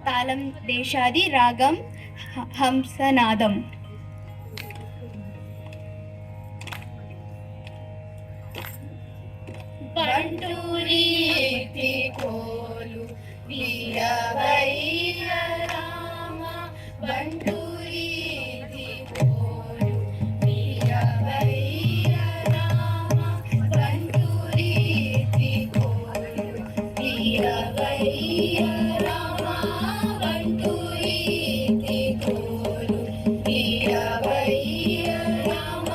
తాళం దేశాది రాగం హంసనాదం. బంటూరి కోలు వీరవయ్య రామ బంటూరి కోలు వీరవయ్య రామ బంటూరి కోలు వీరవయ్య రామ బంటూరి కోలు వీరవయ్య రామ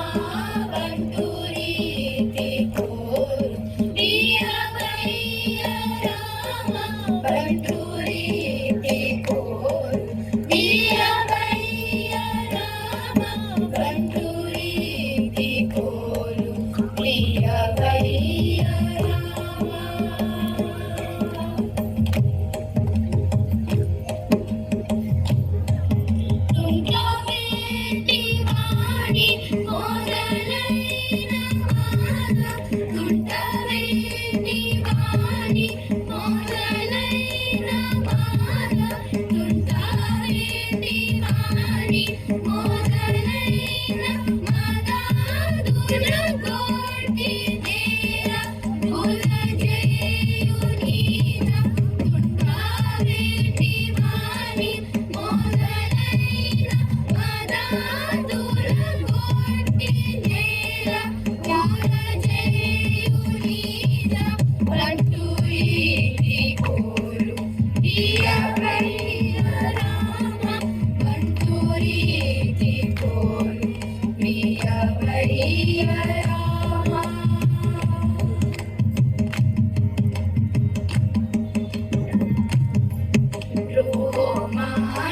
బంటూరి కోలు వీరవయ్య రామ బంటూరి కోలు వీరవయ్య రామ బంటూరి కోలు వీరవయ్య రామ. తుంటవేటి వాణి మొదలైన మాల తుంటవేటి వాణి మొదలైన మాల తుంటవేటి వాణి మొదలైన మదాదుల కోటి నేర ముల జయునీన తుంటవేటి వాణి మొదలైన మదాదుల కోటి నేర ముల జయునీన బంటూరి కోలు వీరవయ్య రామ బంటూరి కోలు వీరవయ్య రామ.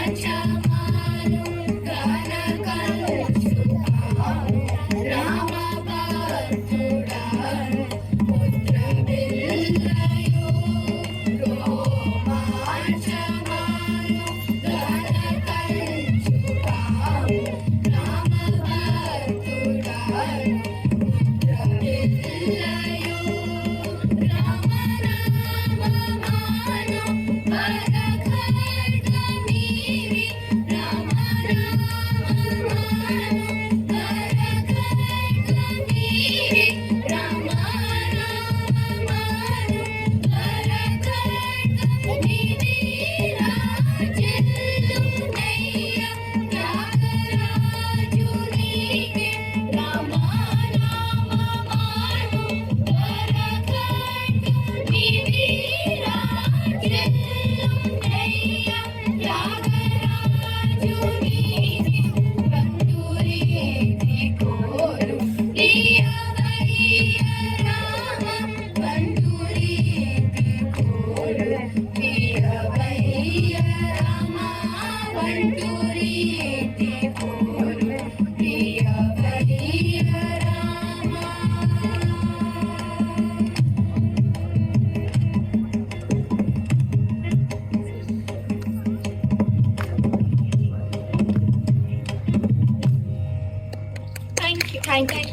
రోమాంచమాను కనకసుధాను రామభక్తుడాను పుత్రవిల్లయో రోమాంచమాను కనకసుధాను రామభక్తుడాను పుత్రవిల్లయో రామ రామమాను వరఖడ్గమీవి రామ రామమాను వరఖడ్గమీవి రామ రామమాను వరఖడ్గమీవి రాజెల్లునయ్య త్యాగరాజు నీవే రామ రామమాను వరఖడ్గమీవి రాజెల్లునయ్య త్యాగరాజు నీవే బంటూరి కోలు వీరవయ్య రామ బంటూరి కోలు వీరవయ్య రామ బంటూరి కోలు వీరవయ్య రామ. Thank you.